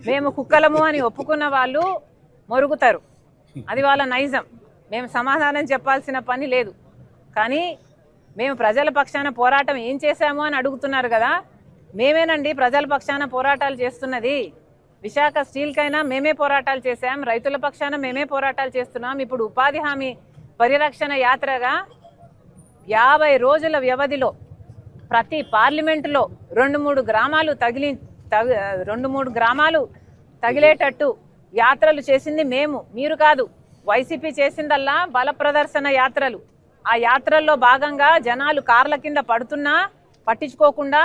మేము కుక్కలము అని ఒప్పుకున్న వాళ్ళు మొరుగుతారు, అది వాళ్ళ నైజం. మేము సమాధానం చెప్పాల్సిన పని లేదు. కానీ మేము ప్రజల పక్షాన పోరాటం ఏం చేశాము అని అడుగుతున్నారు కదా. మేమేనండి ప్రజల పక్షాన పోరాటాలు చేస్తున్నది. విశాఖ స్టీల్కైనా మేమే పోరాటాలు చేశాం, రైతుల పక్షాన మేమే పోరాటాలు చేస్తున్నాం. ఇప్పుడు ఉపాధి హామీ పరిరక్షణ యాత్రగా 50 రోజుల వ్యవధిలో ప్రతి పార్లమెంటులో 2-3 గ్రామాలు తగిలేటట్టు యాత్రలు చేసింది మేము, మీరు కాదు. వైసీపీ చేసిందల్లా బల ప్రదర్శన యాత్రలు. ఆ యాత్రల్లో భాగంగా జనాలు కార్ల కింద పడుతున్నా పట్టించుకోకుండా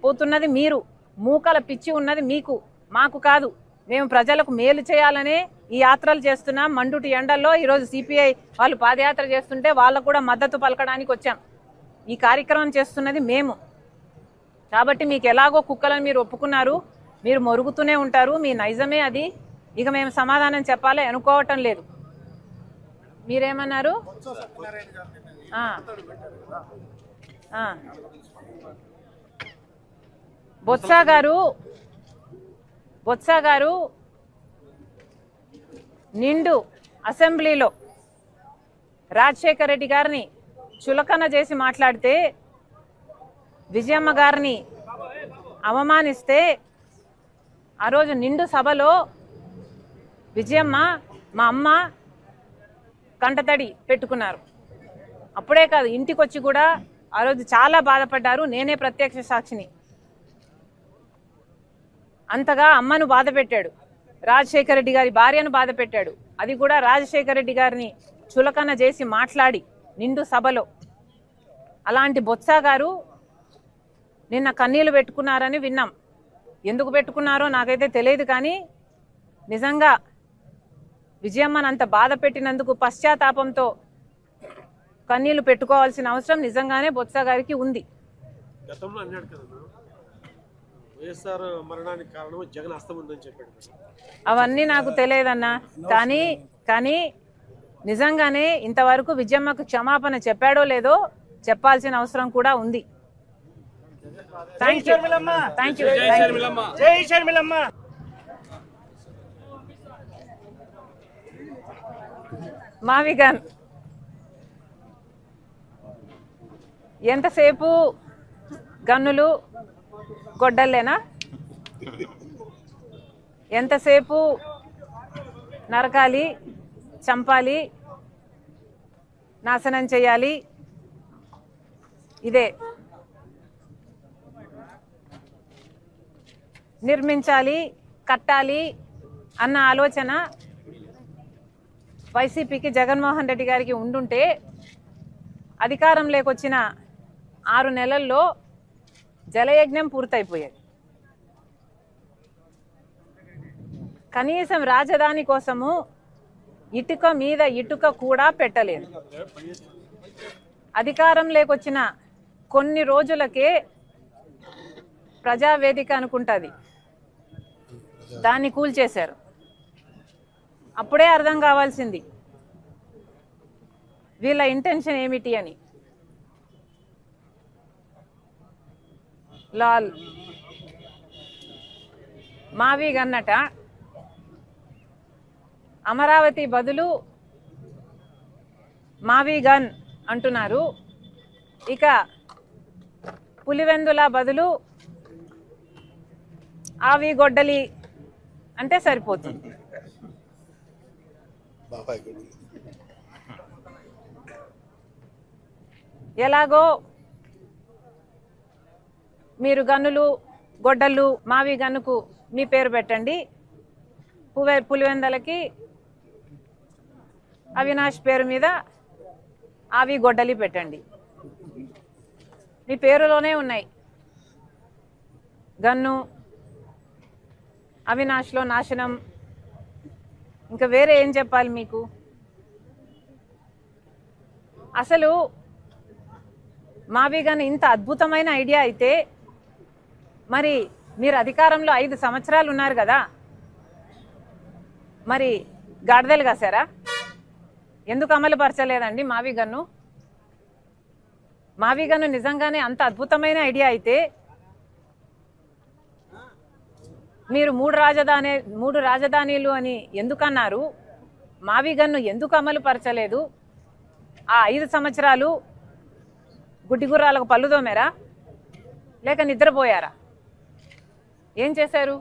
పోతున్నది మీరు. మూకల పిచ్చి ఉన్నది మీకు, మాకు కాదు. మేము ప్రజలకు మేలు చేయాలనే ఈ యాత్రలు చేస్తున్నాం. మండుటి ఎండల్లో ఈరోజు సిపిఐ వాళ్ళు పాదయాత్ర చేస్తుంటే వాళ్ళకు కూడా మద్దతు పలకడానికి వచ్చాం. ఈ కార్యక్రమం చేస్తున్నది మేము. కాబట్టి మీకు ఎలాగో కుక్కలను మీరు ఒప్పుకున్నారు, మీరు మొరుగుతూనే ఉంటారు, మీ నైజమే అది. ఇక మేము సమాధానం చెప్పాలి అనుకోవటం లేదు. మీరేమన్నారు? బొత్స గారు నిండు అసెంబ్లీలో రాజశేఖర రెడ్డి గారిని చులకన చేసి మాట్లాడితే, విజయమ్మ గారిని అవమానిస్తే, ఆ రోజు నిండు సభలో విజయమ్మ మా అమ్మ కంటతడి పెట్టుకున్నారు. అప్పుడే కాదు, ఇంటికి వచ్చి కూడా ఆ రోజు చాలా బాధపడ్డారు. నేనే ప్రత్యక్ష సాక్షిని. అంతగా అమ్మను బాధ పెట్టాడు, రాజశేఖర రెడ్డి గారి భార్యను బాధ పెట్టాడు. అది కూడా రాజశేఖర రెడ్డి గారిని చులకన చేసి మాట్లాడి నిండు సభలో. అలాంటి బొత్స గారు నిన్న కన్నీళ్లు పెట్టుకున్నారని విన్నాం. ఎందుకు పెట్టుకున్నారో నాకైతే తెలియదు. కానీ నిజంగా విజయమ్మను అంత బాధ పెట్టినందుకు పశ్చాత్తాపంతో కన్నీళ్లు పెట్టుకోవాల్సిన అవసరం నిజంగానే బొత్స గారికి ఉంది. గతంలో అన్నాడు కదా, వైఎస్ఆర్ మరణానికి కారణం జగన్ హస్తం ఉందని చెప్పాడు. అవన్నీ నాకు తెలియదన్నా. కానీ నిజంగానే ఇంతవరకు విజయమ్మకు క్షమాపణ చెప్పాడో లేదో చెప్పాల్సిన అవసరం కూడా ఉంది. Thank you. మావిగన్ ఎంతసేపు గన్నులు గొడ్డల్లేనా? ఎంతసేపు నరకాలి, చంపాలి, నాశనం చేయాలి, ఇదే. నిర్మించాలి, కట్టాలి అన్న ఆలోచన వైసీపీకి, జగన్మోహన్ రెడ్డి గారికి ఉండుంటే అధికారంలోకి వచ్చిన 6 నెలల్లో జలయజ్ఞం పూర్తయిపోయేది. కనీసం రాజధాని కోసము ఇటుక మీద ఇటుక కూడా పెట్టలేదు. అధికారంలోకి వచ్చిన కొన్ని రోజులకే ప్రజావేదిక అనుకుంటుంది, దాన్ని కూల్చేశారు. అప్పుడే అర్థం కావాల్సింది వీళ్ళ ఇంటెన్షన్ ఏమిటి అని. లాల్ మావి గన్నట అమరావతి బదులు మావి గన్ అంటున్నారు. ఇక పులివెందుల బదులు ఆవి గొడ్డలి అంటే సరిపోతుంది. ఎలాగో మీరు గన్నులు, గొడ్డళ్ళు, మావి గన్నుకు మీ పేరు పెట్టండి. పులివెందలకి అవినాష్ పేరు మీద ఆవి గొడ్డలి పెట్టండి. మీ పేరులోనే ఉన్నాయి. గన్ను, అవినాష్లో నాశనం, ఇంకా వేరే ఏం చెప్పాలి మీకు? అసలు మావి గన్ ఇంత అద్భుతమైన ఐడియా అయితే మరి మీరు అధికారంలో 5 సంవత్సరాలు ఉన్నారు కదా, మరి గాడిదలు కాసారా? ఎందుకు అమలు పరచలేదండి మావి గన్ను? మావి గన్ను నిజంగానే అంత అద్భుతమైన ఐడియా అయితే మీరు మూడు రాజధానిలు అని ఎందుకన్నారు? మావిగన్ను ఎందుకు అమలు పరచలేదు? ఆ 5 సంవత్సరాలు గుడ్డిగుర్రాలకు పళ్ళు తోమారా లేక నిద్రపోయారా? ఏం చేశారు?